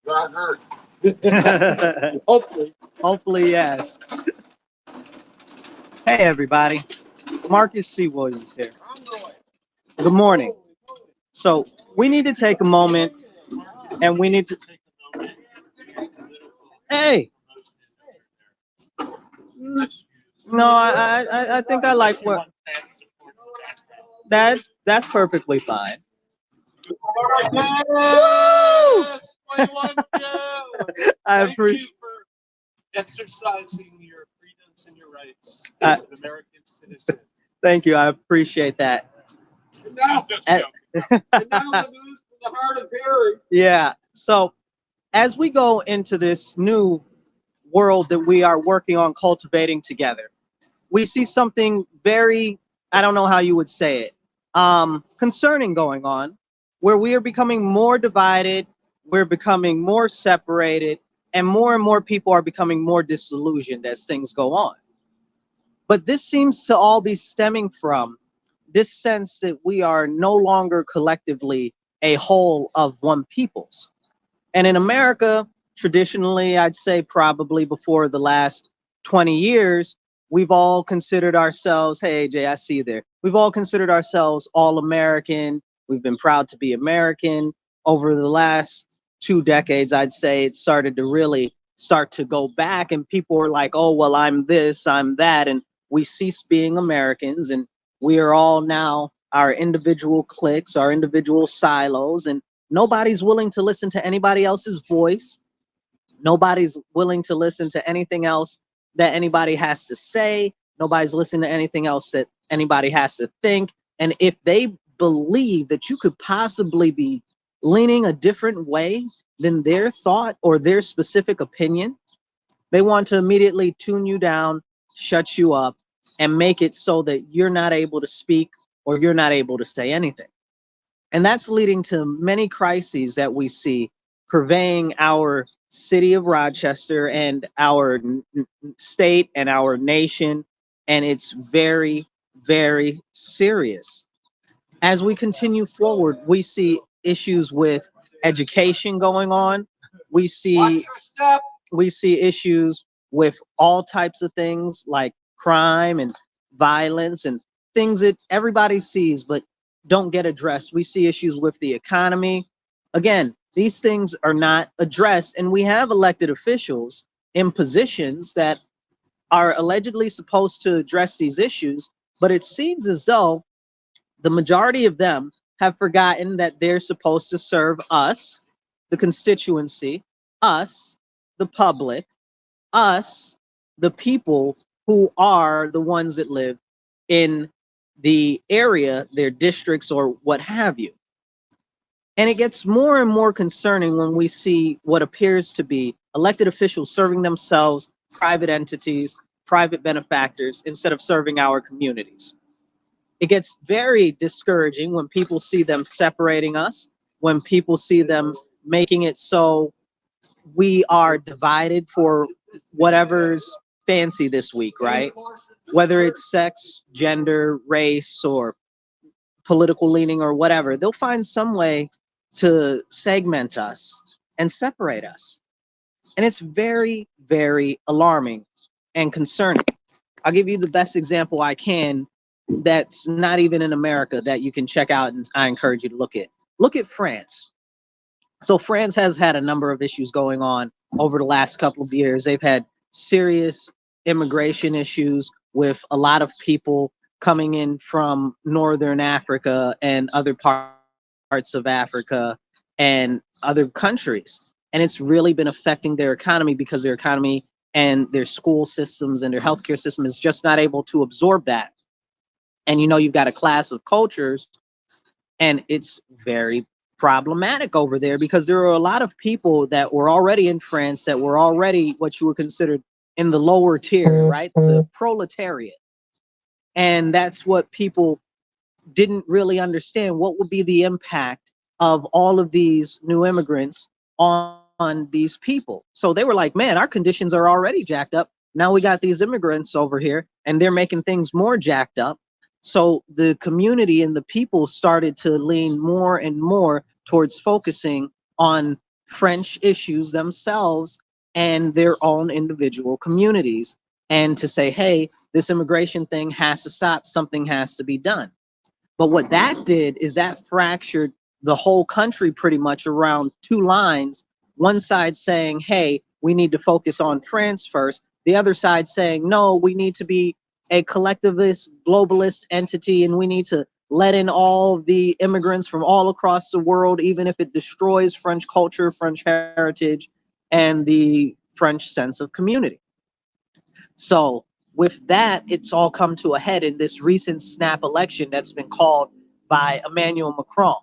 Got hurt. Hopefully. Hopefully, yes. Hey, everybody. Marcus C. Williams here. Good morning. So, we need to take a moment and we need to. Hey! No, I think I like what. That's perfectly fine. Woo! I appreciate. Exercising your freedoms and your rights I, as an American citizen. Thank you. I appreciate that. No, just Uh, joking. And now the news from the heart of Harry. Yeah. So, as we go into this new world that we are working on cultivating together, we see something very, I don't know how you would say it, concerning going on, where we are becoming more divided, we're becoming more separated, and more people are becoming more disillusioned as things go on. But this seems to all be stemming from this sense that we are no longer collectively a whole of one peoples. And in America, traditionally, I'd say probably before the last 20 years, we've all considered ourselves, hey, AJ, I see you there. We've all considered ourselves all American. We've been proud to be American. Over the last 2 decades, I'd say it started to really start to go back, and people were like, oh, well, I'm this, I'm that. And we ceased being Americans, and we are all now our individual cliques, our individual silos, and nobody's willing to listen to anybody else's voice. Nobody's willing to listen to anything else that anybody has to say. Nobody's listening to anything else that anybody has to think. And if they believe that you could possibly be leaning a different way than their thought or their specific opinion, they want to immediately tune you down, shut you up, and make it so that you're not able to speak or you're not able to say anything. And that's leading to many crises that we see pervading our city of Rochester and our state and our nation. And it's very, very serious. As we continue forward, we see issues with education going on. We see issues with all types of things like crime and violence and things that everybody sees but don't get addressed. We see issues with the economy. Again, these things are not addressed, and we have elected officials in positions that are allegedly supposed to address these issues, but it seems as though the majority of them have forgotten that they're supposed to serve us, the constituency, us, the public, us, the people who are the ones that live in the area, their districts, or what have you. And it gets more and more concerning when we see what appears to be elected officials serving themselves, private entities, private benefactors, instead of serving our communities. It gets very discouraging when people see them separating us, when people see them making it so we are divided for whatever's fancy this week, right? Whether it's sex, gender, race, or political leaning or whatever, they'll find some way to segment us and separate us. And it's very, very alarming and concerning. I'll give you the best example I can that's not even in America that you can check out, and I encourage you to look at. Look at France. So France has had a number of issues going on over the last couple of years. They've had serious immigration issues with a lot of people coming in from Northern Africa and other parts of Africa and other countries. And it's really been affecting their economy because their economy and their school systems and their healthcare system is just not able to absorb that. And you've got a class of cultures, and it's very problematic over there because there are a lot of people that were already in France that were already what you would consider in the lower tier, right? The proletariat. And that's what people didn't really understand. What would be the impact of all of these new immigrants on these people? So they were like, man, our conditions are already jacked up. Now we got these immigrants over here and they're making things more jacked up. So the community and the people started to lean more and more towards focusing on French issues themselves and their own individual communities, and to say, hey, this immigration thing has to stop, something has to be done. But what that did is that fractured the whole country pretty much around two lines. One side saying, hey, we need to focus on France first. The other side saying, no, we need to be a collectivist, globalist entity, and we need to let in all the immigrants from all across the world, even if it destroys French culture, French heritage, and the French sense of community. So with that, it's all come to a head in this recent snap election that's been called by Emmanuel Macron.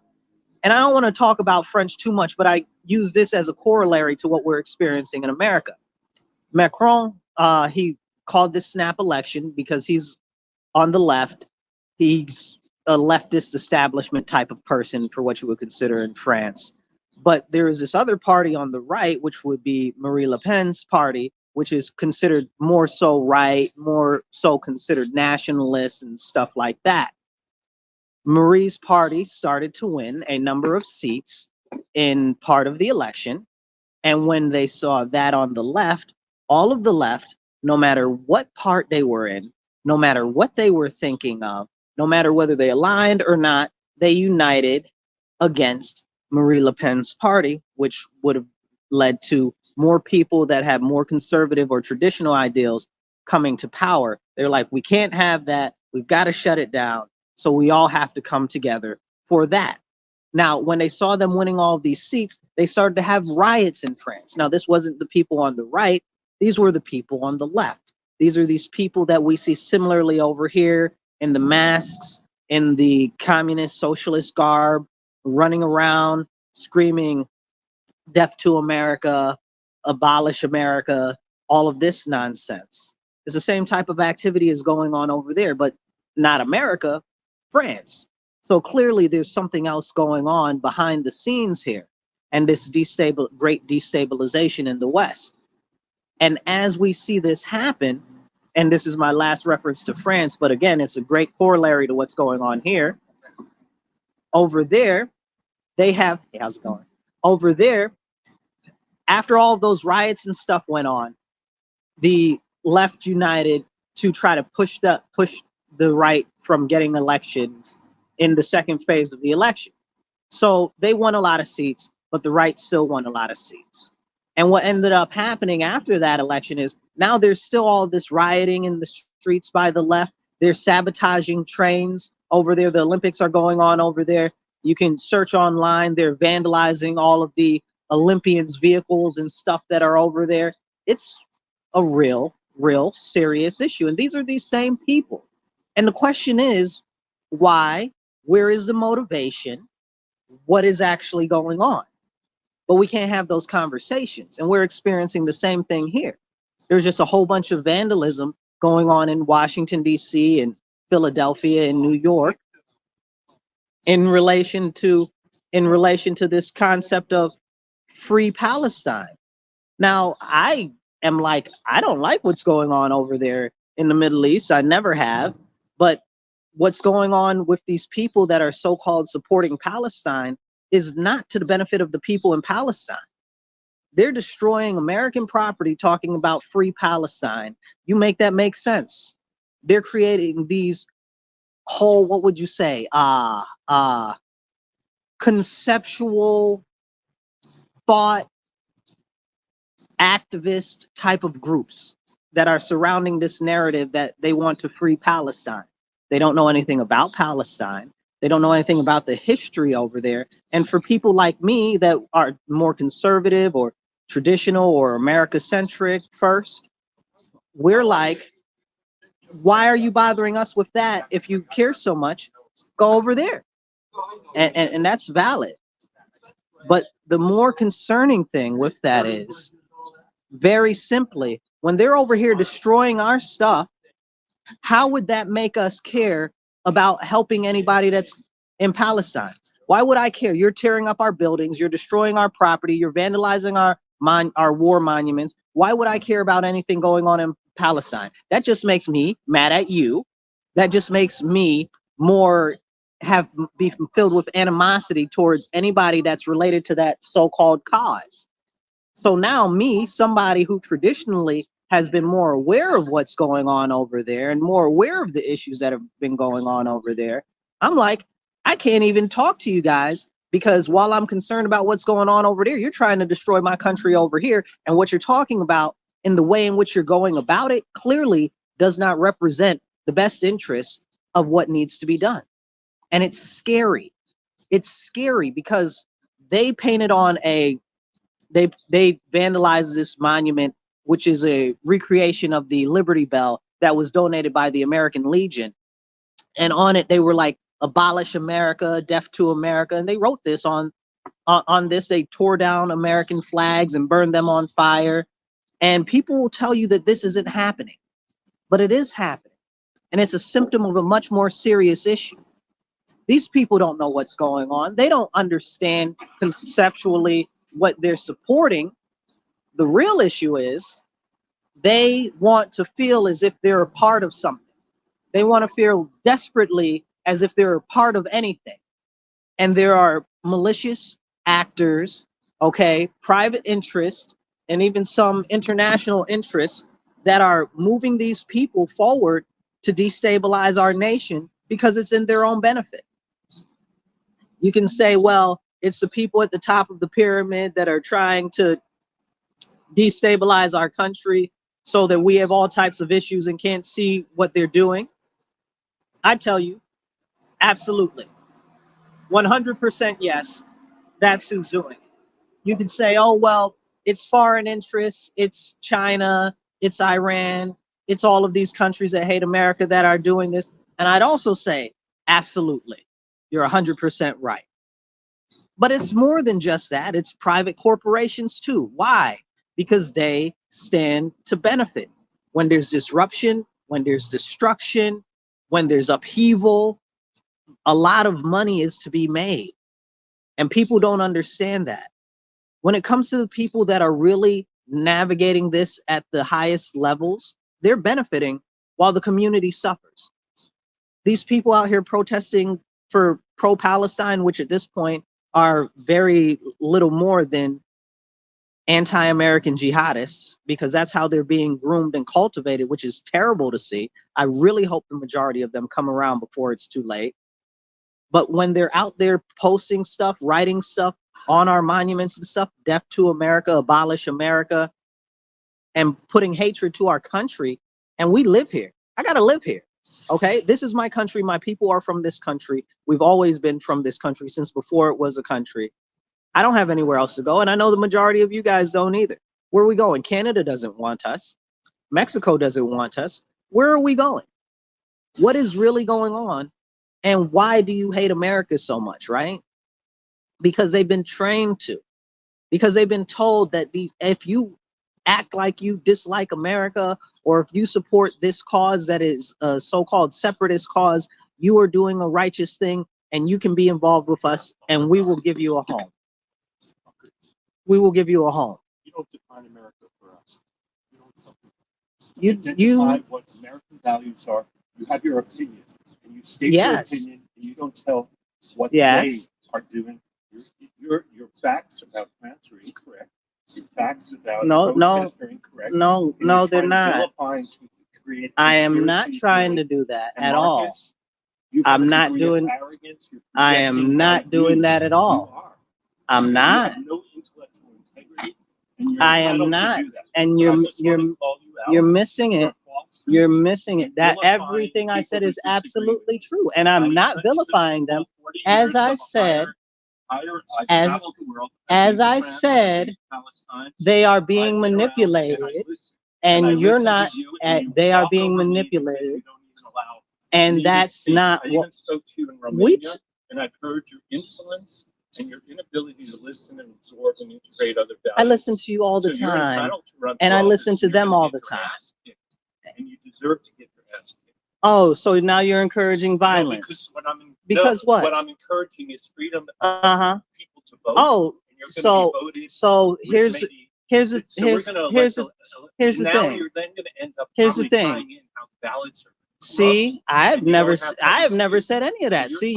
And I don't want to talk about French too much, but I use this as a corollary to what we're experiencing in America. Macron, he called this snap election because he's on the left. He's a leftist establishment type of person for what you would consider in France. But there is this other party on the right, which would be Marie Le Pen's party, which is considered more so right, more so considered nationalist and stuff like that. Marie's party started to win a number of seats in part of the election. And when they saw that on the left, all of the left, no matter what part they were in, no matter what they were thinking of, no matter whether they aligned or not, they united against Marie Le Pen's party, which would have led to more people that have more conservative or traditional ideals coming to power. They're like, we can't have that. We've got to shut it down. So we all have to come together for that. Now, when they saw them winning all of these seats, they started to have riots in France. Now, this wasn't the people on the right. These were the people on the left. These are these people that we see similarly over here in the masks, in the communist socialist garb, running around screaming, death to America, abolish America, all of this nonsense. It's the same type of activity is going on over there, but not America, France. So clearly there's something else going on behind the scenes here, and this great destabilization in the West. And as we see this happen, and this is my last reference to France, but again, it's a great corollary to what's going on here. Over there, they have, hey, how's it going? Over there, after all of those riots and stuff went on, the left united to try to push the right from getting elections in the second phase of the election. So they won a lot of seats, but the right still won a lot of seats. And what ended up happening after that election is now there's still all this rioting in the streets by the left. They're sabotaging trains over there. The Olympics are going on over there. You can search online. They're vandalizing all of the Olympians' vehicles and stuff that are over there. It's a real serious issue. And these are these same people. And the question is, why? Where is the motivation? What is actually going on? But we can't have those conversations. And we're experiencing the same thing here. There's just a whole bunch of vandalism going on in Washington, D.C. and Philadelphia and New York in relation to this concept of free Palestine. Now, I am like, I don't like what's going on over there in the Middle East. I never have. But what's going on with these people that are so-called supporting Palestine is not to the benefit of the people in Palestine. They're destroying American property talking about free Palestine. You make that make sense. They're creating these whole, what would you say, conceptual thought activist type of groups that are surrounding this narrative that they want to free Palestine. They don't know anything about Palestine. They don't know anything about the history over there. And for people like me that are more conservative or traditional or America-centric first, we're like, why are you bothering us with that? If you care so much, go over there. And that's valid. But the more concerning thing with that is, very simply, when they're over here destroying our stuff, how would that make us care about helping anybody that's in Palestine? Why would I care? You're tearing up our buildings, you're destroying our property, you're vandalizing our war monuments. Why would I care about anything going on in Palestine? That just makes me mad at you. That just makes me more have be filled with animosity towards anybody that's related to that so-called cause. So now me, somebody who traditionally has been more aware of what's going on over there and more aware of the issues that have been going on over there, I'm like, I can't even talk to you guys because while I'm concerned about what's going on over there, you're trying to destroy my country over here. And what you're talking about in the way in which you're going about it clearly does not represent the best interests of what needs to be done. And it's scary. It's scary because they painted on a they vandalized this monument, which is a recreation of the Liberty Bell that was donated by the American Legion. And on it, they were like, "Abolish America, death to America," and they wrote this on this. They tore down American flags and burned them on fire. And people will tell you that this isn't happening, but it is happening, and it's a symptom of a much more serious issue. These people don't know what's going on. They don't understand conceptually what they're supporting. The real issue is they want to feel as if they're a part of something. They want to feel desperately as if they're a part of anything. And there are malicious actors, okay, private interests, and even some international interests that are moving these people forward to destabilize our nation because it's in their own benefit. You can say, well, it's the people at the top of the pyramid that are trying to destabilize our country so that we have all types of issues and can't see what they're doing. I tell you, absolutely. 100% yes, that's who's doing it. You could say, oh, well, it's foreign interests, it's China, it's Iran, it's all of these countries that hate America that are doing this. And I'd also say, absolutely, you're 100% right. But it's more than just that. It's private corporations too. Why? Because they stand to benefit. When there's disruption, when there's destruction, when there's upheaval, a lot of money is to be made. And people don't understand that. When it comes to the people that are really navigating this at the highest levels, they're benefiting while the community suffers. These people out here protesting for pro-Palestine, which at this point are very little more than anti-American jihadists, because that's how they're being groomed and cultivated, which is terrible to see. I really hope the majority of them come around before it's too late. But when they're out there posting stuff, writing stuff on our monuments and stuff, death to America, abolish America, and putting hatred to our country, and we live here. I gotta live here. Okay, this is my country. My people are from this country. We've always been from this country since before it was a country. I don't have anywhere else to go, and I know the majority of you guys don't either. Where are we going? Canada doesn't want us. Mexico doesn't want us. Where are we going? What is really going on? And why do you hate America so much, right? Because they've been trained to. Because they've been told that if you act like you dislike America, or if you support this cause that is a so-called separatist cause, you are doing a righteous thing and you can be involved with us and we will give you a home. We will give you a home. You don't define America for us. You don't tell people. You identify what American values are. You have your opinion, and you state your opinion, and you don't tell what they are doing. Your facts about plants are incorrect. Your facts about protests are incorrect. No, they're not. I am not trying to do that at all. I'm not doing. I am not doing that at all. I'm not. No intellectual integrity, and I am not. And you're missing it. You're missing it. That everything I said is absolutely true, and I'm not vilifying them. As I said, they are being manipulated, and you're not. They are being manipulated, and that's not what we. And I've heard your insolence and your inability to listen and absorb and integrate other values. I listen to you all the time, and I listen to them all the time. And you deserve to get your ass kicked. Oh, so now you're encouring violence? No, what I'm encouraging is freedom of people to vote. Oh, so here's the thing. Here's the thing. You're then going to end up here's the thing. how ballots are. See, I have never said any of that. See,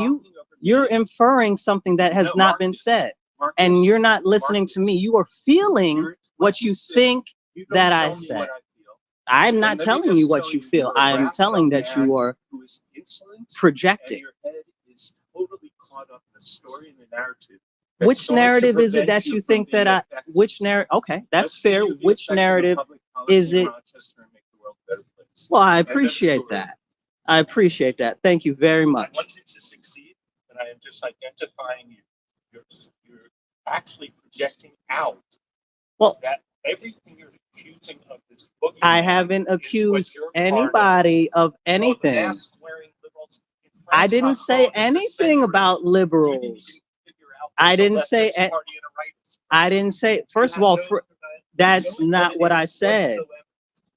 You're inferring something that has not been said. And you're not listening to me. You are feeling what you think that I said. I'm not telling you what you feel. I'm telling that you are projecting. Your head is totally caught up in the story and the narrative. Which narrative is it that you think that which narrative? Okay, that's fair. Which narrative is it? Well, I appreciate that. I appreciate that. Thank you very much. I want you to succeed, and I am just identifying you. You're actually projecting out. Well, that everything you're accusing of this book. I haven't accused anybody of anything. I didn't say anything about liberals. I didn't say. I didn't say. First of all, that's not what I said.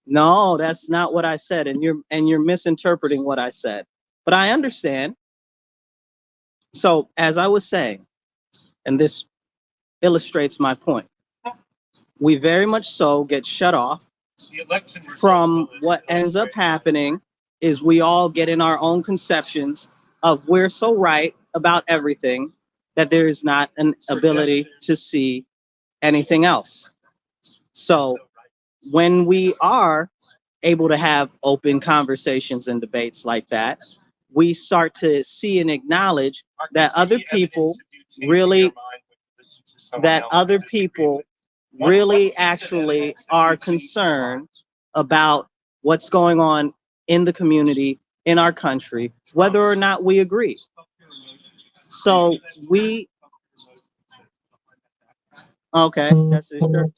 No, that's not what I said, and you're misinterpreting what I said. But I understand. So as I was saying, and this illustrates my point, we very much so get shut off from what ends up happening is we all get in our own conceptions of we're so right about everything that there is not an ability to see anything else. So when we are able to have open conversations and debates like that, we start to see and acknowledge that other people really actually are concerned about what's going on in the community, in our country, whether or not we agree. So we, okay, that's it. Sure.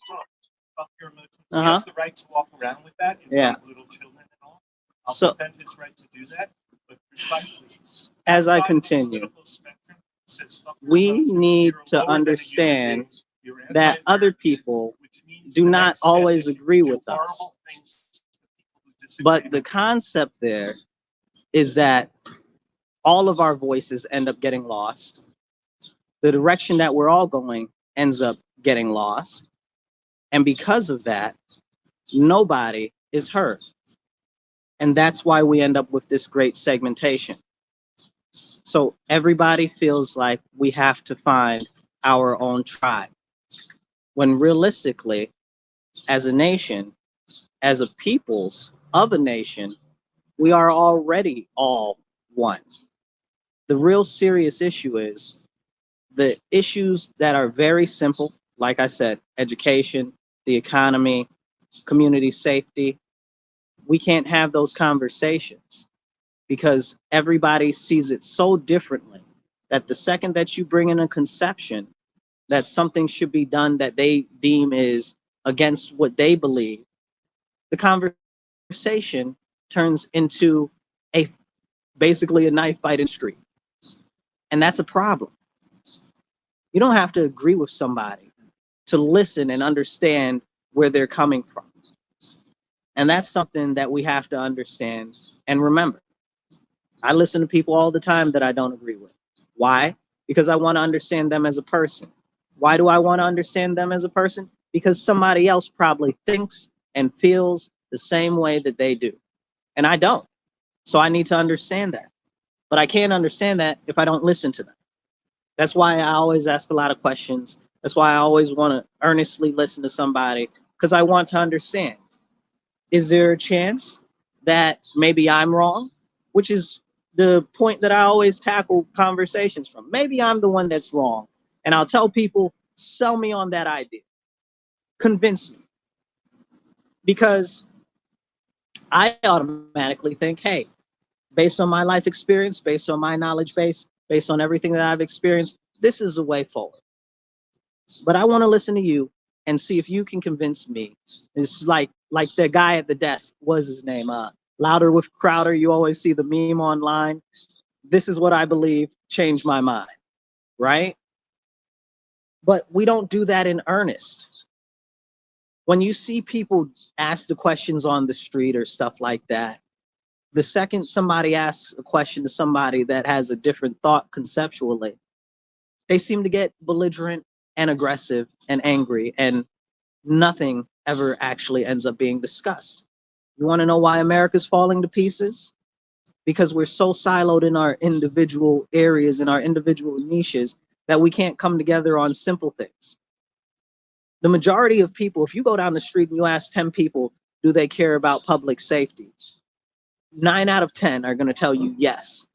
He has the right to walk around with that in front of little children and all. I'll defend his right to do that, but as I continue, we need to understand that other people do not always agree with us. But the concept there is that all of our voices end up getting lost. The direction that we're all going ends up getting lost. And because of that, nobody is heard. And that's why we end up with this great segmentation. So everybody feels like we have to find our own tribe. When realistically, as a nation, as a peoples of a nation, we are already all one. The real serious issue is the issues that are very simple, like I said, education, the economy, community safety. We can't have those conversations because everybody sees it so differently that the second that you bring in a conception that something should be done that they deem is against what they believe, the conversation turns into basically a knife fight in the street. And that's a problem. You don't have to agree with somebody to listen and understand where they're coming from. And that's something that we have to understand and remember. I listen to people all the time that I don't agree with. Why? Because I want to understand them as a person. Why do I want to understand them as a person? Because somebody else probably thinks and feels the same way that they do. And I don't. So I need to understand that. But I can't understand that if I don't listen to them. That's why I always ask a lot of questions. That's why I always want to earnestly listen to somebody, because I want to understand. Is there a chance that maybe I'm wrong? Which is the point that I always tackle conversations from. Maybe I'm the one that's wrong. And I'll tell people, sell me on that idea. Convince me. Because I automatically think, hey, based on my life experience, based on my knowledge base, based on everything that I've experienced, this is the way forward. But I want to listen to you and see if you can convince me. It's like the guy at the desk, what's his name? Louder with Crowder. You always see the meme online. This is what I believe, change my mind, right? But we don't do that in earnest. When you see people ask the questions on the street or stuff like that, the second somebody asks a question to somebody that has a different thought conceptually, they seem to get belligerent and aggressive and angry, and nothing ever actually ends up being discussed. You want to know why America's falling to pieces? because we're so siloed in our individual areas, in our individual niches, that we can't come together on simple things. The majority of people, if you go down the street and you ask 10 people, do they care about public safety? 9 out of 10 are going to tell you yes.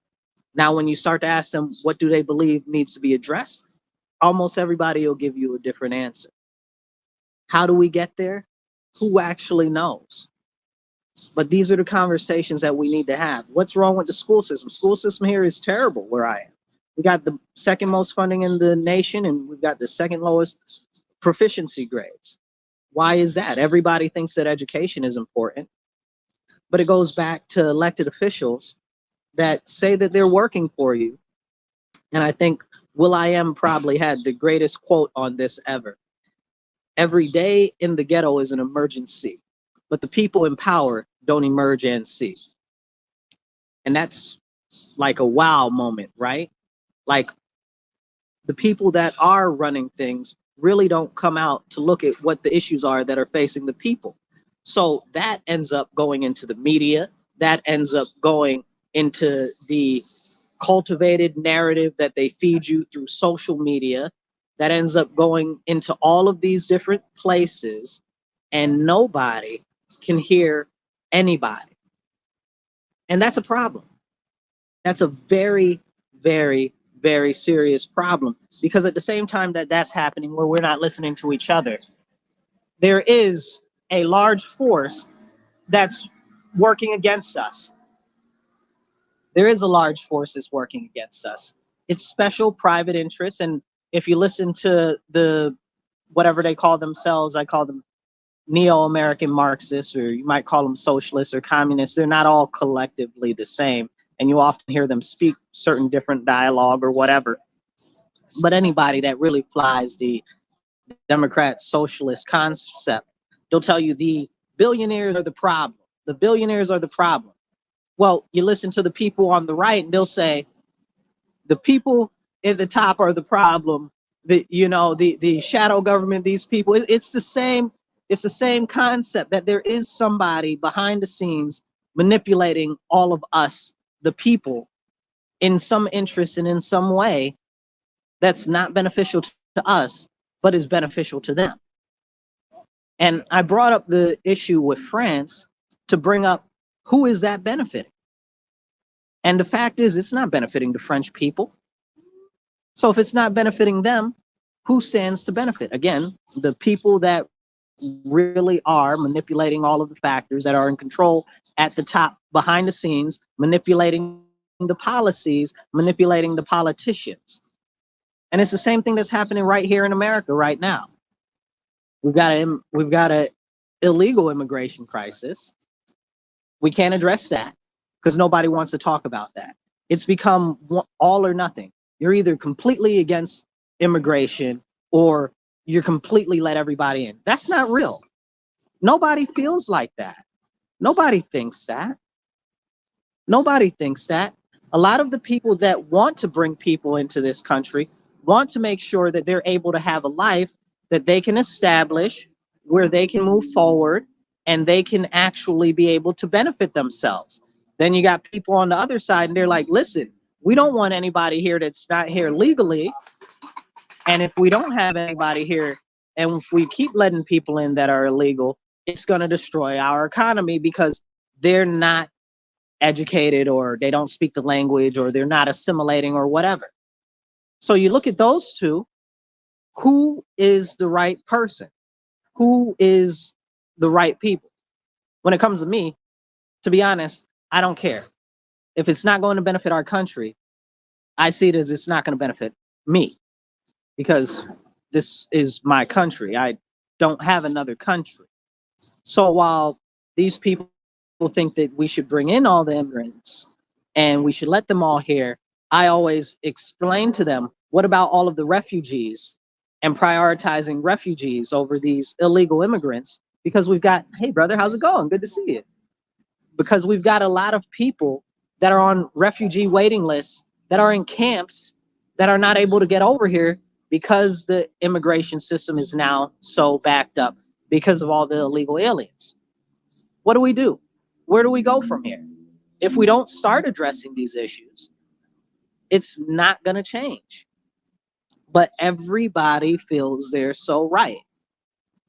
Now, when you start to ask them, what do they believe needs to be addressed? Almost everybody will give you a different answer. How do we get there? Who actually knows? But these are the conversations that we need to have. What's wrong with the school system? School system here is terrible where I am. We got the second most funding in the nation, and we've got the second lowest proficiency grades. Why is that? Everybody thinks that education is important, but it goes back to elected officials that say that they're working for you. And I think will.i.am probably had the greatest quote on this ever. Every day in the ghetto is an emergency, but the people in power don't emerge and see. And that's like a wow moment, right? Like, the people that are running things really don't come out to look at what the issues are that are facing the people. So that ends up going into the media, that ends up going into the cultivated narrative that they feed you through social media, that ends up going into all of these different places, and nobody can hear anybody. And that's a problem. That's a very, very, very serious problem, because at the same time that that's happening, where we're not listening to each other, there is a large force that's working against us. There is a large force that's working against us. It's special private interests. And if you listen to the, whatever they call themselves, I call them neo-American Marxists, or you might call them socialists or communists. They're not all collectively the same. And you often hear them speak certain different dialogue or whatever. But anybody that really flies the Democrat socialist concept, they'll tell you the billionaires are the problem. The billionaires are the problem. Well, you listen to the people on the right, and they'll say the people at the top are the problem. The shadow government, these people, it's the same concept, that there is somebody behind the scenes manipulating all of us, the people, in some interest and in some way that's not beneficial to us, but is beneficial to them. And I brought up the issue with France to bring up, who is that benefiting? And the fact is, it's not benefiting the French people. So if it's not benefiting them, who stands to benefit? Again, the people that really are manipulating all of the factors, that are in control at the top, behind the scenes, manipulating the policies, manipulating the politicians. And it's the same thing that's happening right here in America right now. We've got a illegal immigration crisis. We can't address that because nobody wants to talk about that. It's become all or nothing. You're either completely against immigration or you're completely let everybody in. That's not real. Nobody feels like that. Nobody thinks that. Nobody thinks that. A lot of the people that want to bring people into this country want to make sure that they're able to have a life that they can establish, where they can move forward and they can actually be able to benefit themselves. Then you got people on the other side, and they're like, listen, we don't want anybody here that's not here legally. And if we don't have anybody here, and if we keep letting people in that are illegal, it's going to destroy our economy because they're not educated, or they don't speak the language, or they're not assimilating, or whatever. So you look at those two, who is the right person? Who is the right people? When it comes to me, to be honest, I don't care. If it's not going to benefit our country, I see it as it's not going to benefit me, because this is my country. I don't have another country. So while these people think that we should bring in all the immigrants and we should let them all here, I always explain to them, what about all of the refugees, and prioritizing refugees over these illegal immigrants? Because we've got, hey brother, how's it going? Good to see you. Because we've got a lot of people that are on refugee waiting lists, that are in camps, that are not able to get over here because the immigration system is now so backed up because of all the illegal aliens. What do we do? Where do we go from here? if we don't start addressing these issues, it's not going to change. But everybody feels they're so right.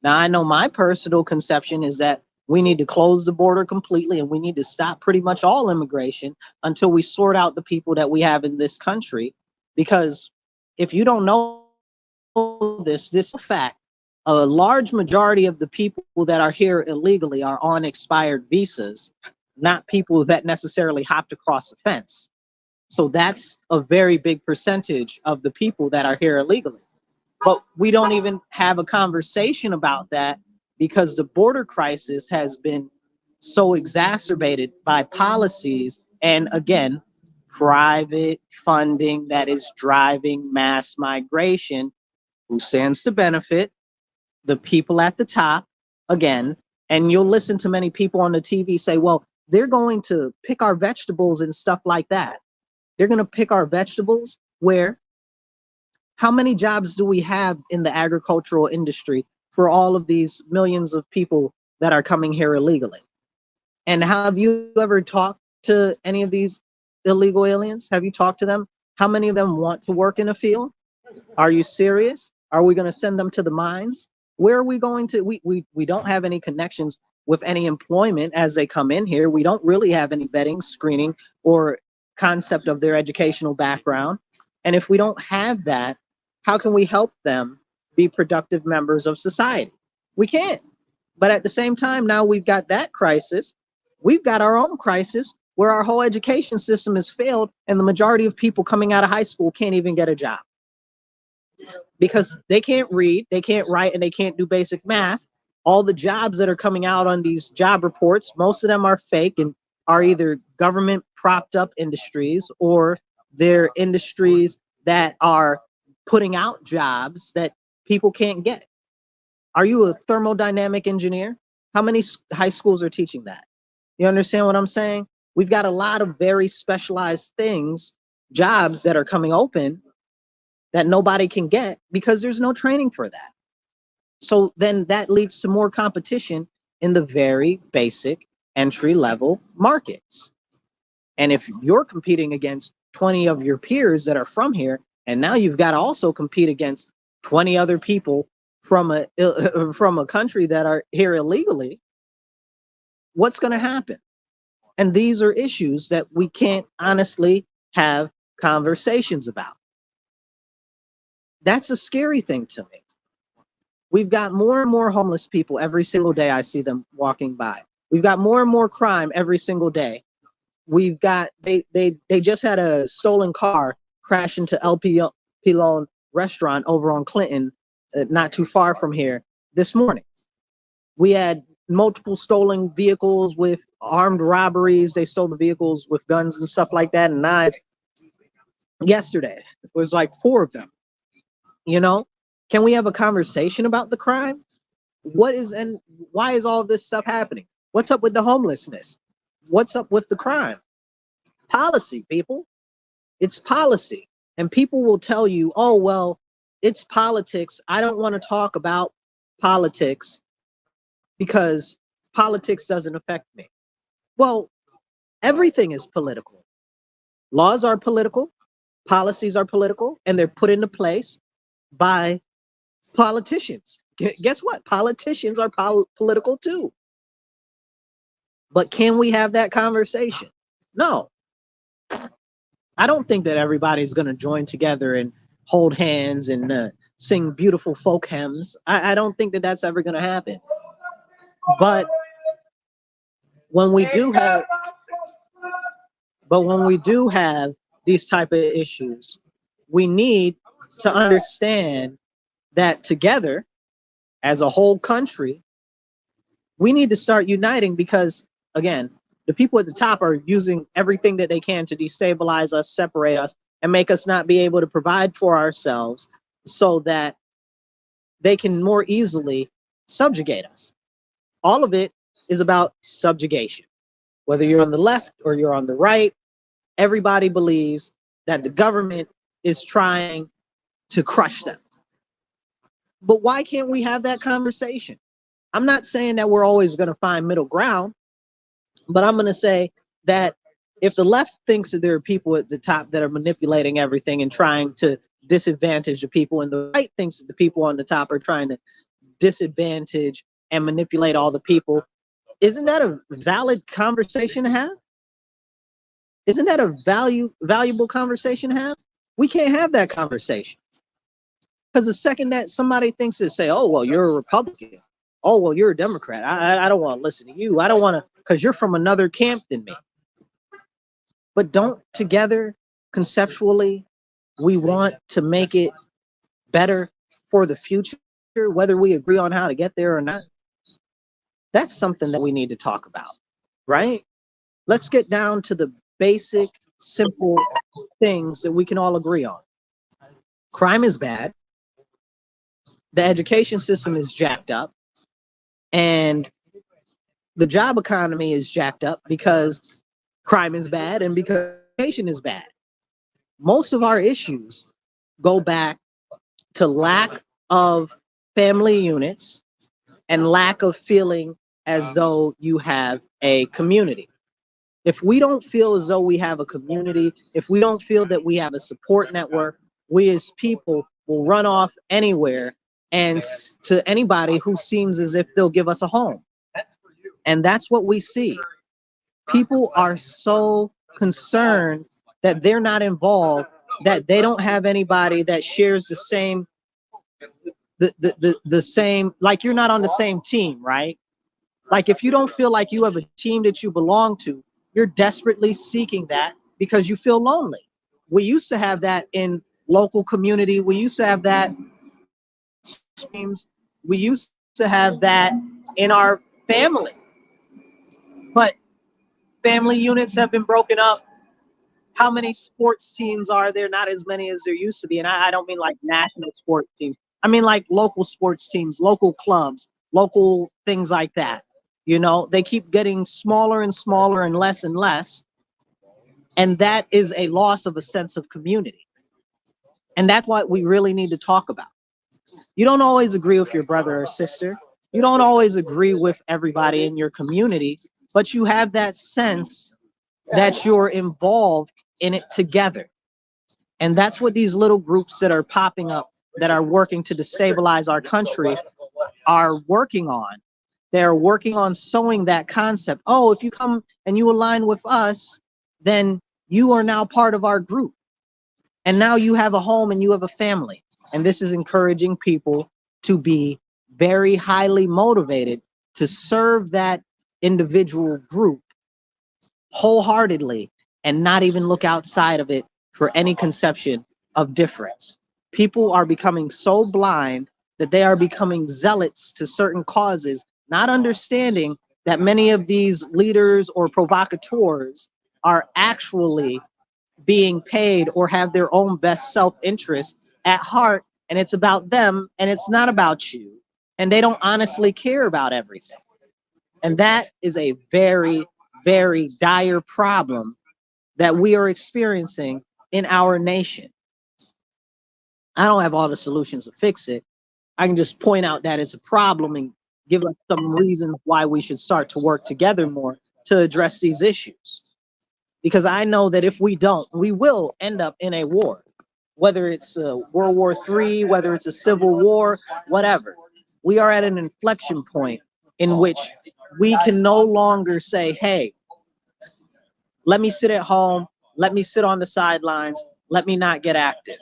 Now, I know my personal conception is that we need to close the border completely and we need to stop pretty much all immigration until we sort out the people that we have in this country. Because if you don't know this is a fact. A large majority of the people that are here illegally are on expired visas, not people that necessarily hopped across the fence. So that's a very big percentage of the people that are here illegally. But we don't even have a conversation about that because the border crisis has been so exacerbated by policies and, again, private funding that is driving mass migration. Who stands to benefit? The people at the top, again. And you'll listen to many people on the TV say, well, they're going to pick our vegetables and stuff like that. They're going to pick our vegetables where? How many jobs do we have in the agricultural industry for all of these millions of people that are coming here illegally? And have you ever talked to any of these illegal aliens? Have you talked to them? How many of them want to work in a field? Are you serious? Are we going to send them to the mines? Where are we going to? We don't have any connections with any employment as they come in here. We don't really have any vetting, screening, or concept of their educational background. And if we don't have that, how can we help them be productive members of society? We can't. But at the same time, now we've got that crisis. We've got our own crisis where our whole education system has failed and the majority of people coming out of high school can't even get a job because they can't read, they can't write, and they can't do basic math. All the jobs that are coming out on these job reports, most of them are fake and are either government propped up industries or they're industries that are putting out jobs that people can't get. Are you a thermodynamic engineer? How many high schools are teaching that? You understand what I'm saying? We've got a lot of very specialized things, jobs that are coming open that nobody can get because there's no training for that. So then that leads to more competition in the very basic entry-level markets. And if you're competing against 20 of your peers that are from here, and now you've got to also compete against 20 other people from a country that are here illegally, what's going to happen? And these are issues that we can't honestly have conversations about. That's a scary thing to me. We've got more and more homeless people every single day. I see them walking by. We've got more and more crime every single day. We've got, they just had a stolen car crash into El Pilon restaurant over on Clinton, not too far from here this morning. We had multiple stolen vehicles with armed robberies. They stole the vehicles with guns and stuff like that and knives. Yesterday, it was like 4 of them. You know, can we have a conversation about the crime? What is and why is all this stuff happening? What's up with the homelessness? What's up with the crime? Policy, people. It's policy. And people will tell you, oh, well, it's politics. I don't want to talk about politics because politics doesn't affect me. Well, everything is political. Laws are political, policies are political, and they're put into place by politicians. Guess what? Politicians are political too. But can we have that conversation? No. I don't think that everybody's going to join together and hold hands and sing beautiful folk hymns. I don't think that that's ever going to happen. But when we do have these type of issues, we need to understand that together as a whole country, we need to start uniting because, again, the people at the top are using everything that they can to destabilize us, separate us, and make us not be able to provide for ourselves so that they can more easily subjugate us. All of it is about subjugation. Whether you're on the left or you're on the right, everybody believes that the government is trying to crush them. But why can't we have that conversation? I'm not saying that we're always going to find middle ground, but I'm going to say that if the left thinks that there are people at the top that are manipulating everything and trying to disadvantage the people, and the right thinks that the people on the top are trying to disadvantage and manipulate all the people, isn't that a valid conversation to have? Isn't that a valuable conversation to have? We can't have that conversation. Because the second that somebody thinks to say, oh, well, you're a Republican. Oh, well, you're a Democrat. I don't want to listen to you. I don't want to, because you're from another camp than me. But don't together, conceptually, we want to make it better for the future, whether we agree on how to get there or not? That's something that we need to talk about, right? Let's get down to the basic, simple things that we can all agree on. Crime is bad. The education system is jacked up. And the job economy is jacked up because crime is bad and because education is bad. Most of our issues go back to lack of family units and lack of feeling as though you have a community. If we don't feel as though we have a community, if we don't feel that we have a support network, we as people will run off anywhere and to anybody who seems as if they'll give us a home. And that's what we see. People are so concerned that they're not involved, that they don't have anybody that shares the same, the same, like you're not on the same team, right? Like if you don't feel like you have a team that you belong to, you're desperately seeking that because you feel lonely. We used to have that in local community. We used to have that teams. We used to have that in our family. But family units have been broken up. How many sports teams are there? Not as many as there used to be. And I don't mean like national sports teams. I mean like local sports teams, local clubs, local things like that. You know, they keep getting smaller and smaller and less. And that is a loss of a sense of community. And that's what we really need to talk about. You don't always agree with your brother or sister. You don't always agree with everybody in your community, but you have that sense that you're involved in it together. And that's what these little groups that are popping up, that are working to destabilize our country, are working on. They're working on sowing that concept. Oh, if you come and you align with us, then you are now part of our group. And now you have a home and you have a family. And this is encouraging people to be very highly motivated to serve that individual group wholeheartedly and not even look outside of it for any conception of difference. People are becoming so blind that they are becoming zealots to certain causes, not understanding that many of these leaders or provocateurs are actually being paid or have their own best self-interest at heart, and it's about them and it's not about you, and they don't honestly care about everything. And that is a very, very dire problem that we are experiencing in our nation. I don't have all the solutions to fix it. I can just point out that it's a problem and give us some reasons why we should start to work together more to address these issues. Because I know that if we don't, we will end up in a war, whether it's World War III, whether it's a civil war, whatever. We are at an inflection point in which we can no longer say, hey, let me sit at home, let me sit on the sidelines, let me not get active.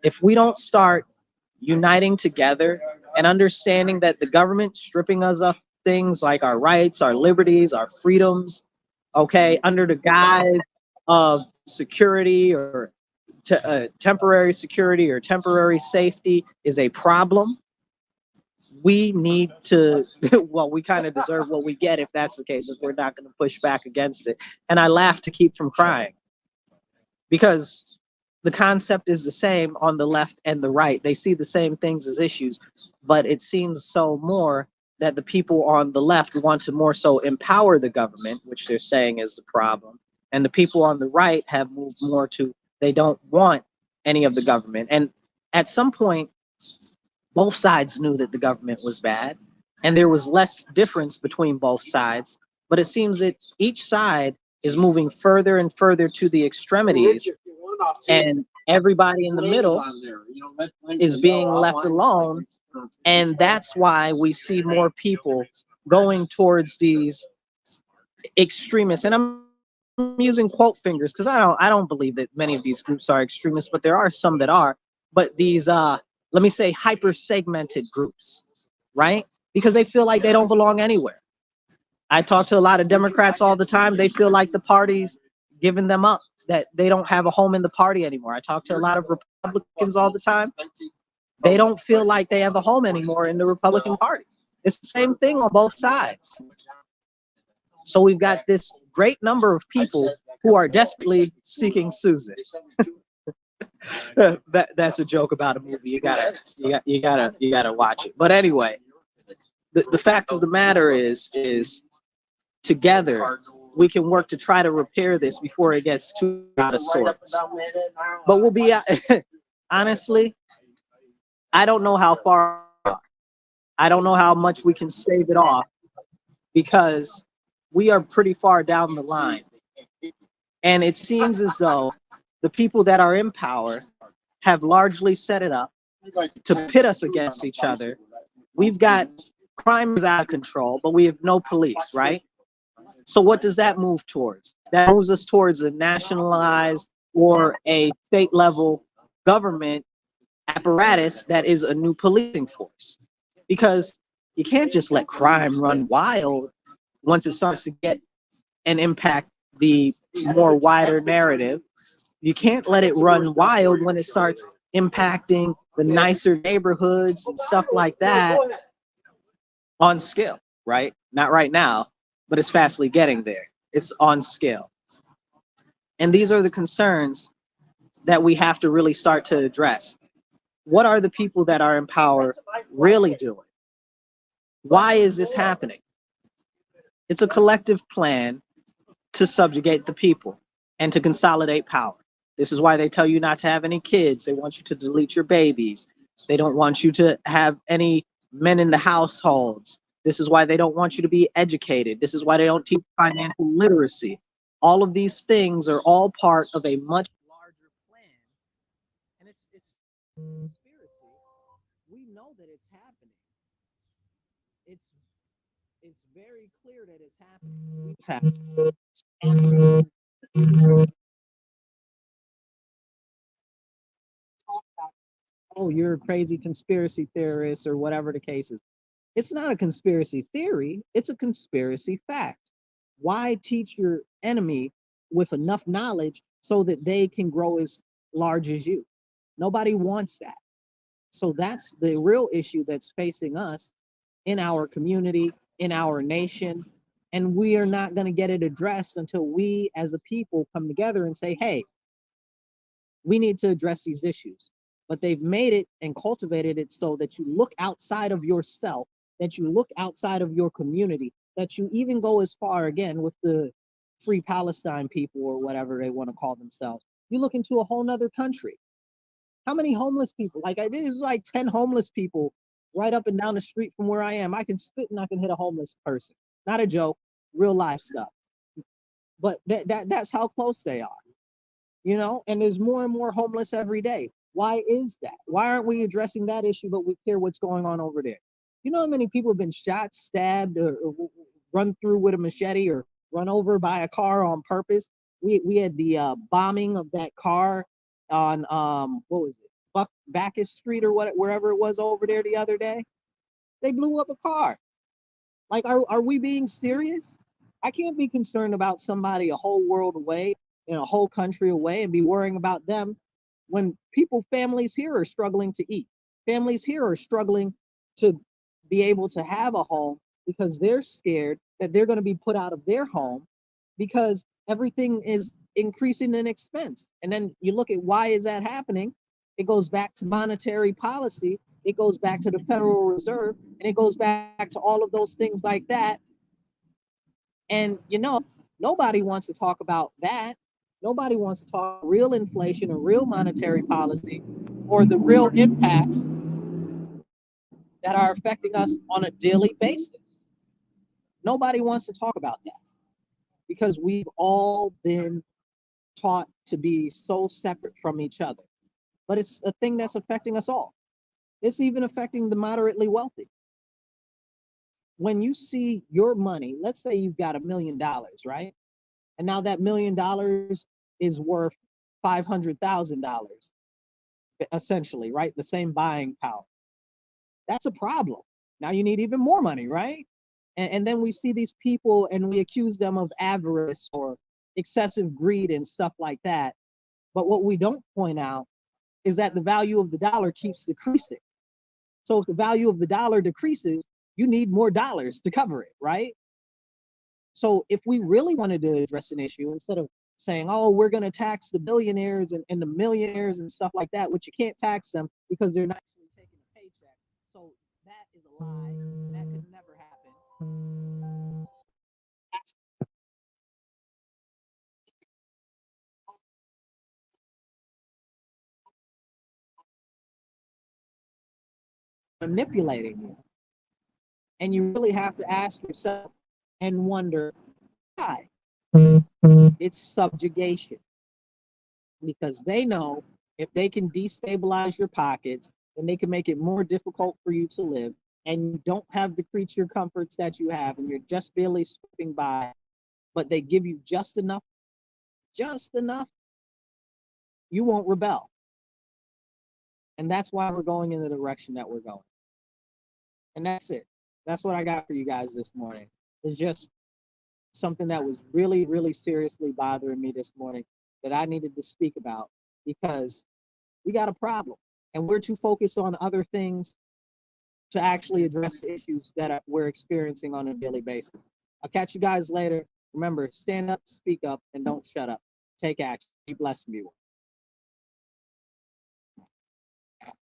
If we don't start uniting together and understanding that the government stripping us of things like our rights, our liberties, our freedoms, okay, under the guise of security or temporary security or temporary safety is a problem, we need to, well, we kind of deserve what we get if that's the case, if we're not going to push back against it. And I laugh to keep from crying because the concept is the same on the left and the right. They see the same things as issues, but it seems so more that the people on the left want to more so empower the government, which they're saying is the problem. And the people on the right have moved more to, they don't want any of the government. And at some point, both sides knew that the government was bad, and there was less difference between both sides. But it seems that each side is moving further and further to the extremities, and everybody in the middle is being left alone. And that's why we see more people going towards these extremists. And I'm using quote fingers because I don't believe that many of these groups are extremists, but there are some that are. But these let me say hyper segmented groups, right? Because they feel like they don't belong anywhere. I talk to a lot of Democrats all the time. They feel like the party's giving them up, that they don't have a home in the party anymore. I talk to a lot of Republicans all the time. They don't feel like they have a home anymore in the Republican Party. It's the same thing on both sides. So we've got this great number of people who are desperately seeking Susan. That's a joke about a movie. You gotta watch it. But anyway, the fact of the matter is together we can work to try to repair this before it gets too out of sorts. But we'll be honestly, I don't know how far. I don't know how much we can stave it off, because we are pretty far down the line. And it seems as though the people that are in power have largely set it up to pit us against each other. We've got crime is out of control, but we have no police, right? So what does that move towards? That moves us towards a nationalized or a state level government apparatus that is a new policing force. Because you can't just let crime run wild once it starts to get and impact the more wider narrative. You can't let it run wild when it starts impacting the nicer neighborhoods and stuff like that on scale, right? Not right now, but it's fastly getting there. It's on scale. And these are the concerns that we have to really start to address. What are the people that are in power really doing? Why is this happening? It's a collective plan to subjugate the people and to consolidate power. This is why they tell you not to have any kids. They want you to delete your babies. They don't want you to have any men in the households. This is why they don't want you to be educated. This is why they don't teach financial literacy. All of these things are all part of a much larger plan. And it's conspiracy. We know that it's happening. It's very clear that it's happening. It's happening. Oh, you're a crazy conspiracy theorist or whatever the case is. It's not a conspiracy theory, it's a conspiracy fact. Why teach your enemy with enough knowledge so that they can grow as large as you? Nobody wants that. So that's the real issue that's facing us in our community, in our nation. And we are not going to get it addressed until we as a people come together and say, hey, we need to address these issues. But they've made it and cultivated it so that you look outside of yourself, that you look outside of your community, that you even go as far again with the Free Palestine people or whatever they want to call themselves. You look into a whole nother country. How many homeless people? Like there's like 10 homeless people right up and down the street from where I am. I can spit and I can hit a homeless person. Not a joke, real life stuff. But that's how close they are. You know, and there's more and more homeless every day. Why is that? Why aren't we addressing that issue, but we care what's going on over there? You know how many people have been shot, stabbed, or run through with a machete or run over by a car on purpose? We had the bombing of that car on what was it, Bacchus Street or wherever it was over there the other day. They blew up a car. Like, are we being serious? I can't be concerned about somebody a whole world away, in a whole country away, and be worrying about them when families here are struggling to eat. Families here are struggling to be able to have a home because they're scared that they're going to be put out of their home because everything is increasing in expense. And then you look at why is that happening? It goes back to monetary policy. It goes back to the Federal Reserve, and it goes back to all of those things like that. And you know, nobody wants to talk about that. Nobody wants to talk real inflation or real monetary policy or the real impacts that are affecting us on a daily basis. Nobody wants to talk about that. because we've all been taught to be so separate from each other. But it's a thing that's affecting us all. It's even affecting the moderately wealthy. When you see your money, let's say you've got $1 million, right? And now that $1 million is worth $500,000, essentially, right? The same buying power. That's a problem. Now you need even more money, right? And then we see these people and we accuse them of avarice or excessive greed and stuff like that. But what we don't point out is that the value of the dollar keeps decreasing. So if the value of the dollar decreases, you need more dollars to cover it, right? So if we really wanted to address an issue, instead of saying, oh, we're going to tax the billionaires and the millionaires and stuff like that, which you can't tax them because they're not actually taking a paycheck. So that is a lie. That could never happen. Manipulating you. And you really have to ask yourself and wonder why. It's subjugation. Because they know if they can destabilize your pockets, then they can make it more difficult for you to live. And you don't have the creature comforts that you have, and you're just barely slipping by, but they give you just enough, you won't rebel. And that's why we're going in the direction that we're going. And that's it. That's what I got for you guys this morning. It's just something that was really, really seriously bothering me this morning that I needed to speak about, because we got a problem and we're too focused on other things to actually address the issues that we're experiencing on a daily basis. I'll catch you guys later. Remember, stand up, speak up, and don't shut up. Take action. Be blessed, everyone.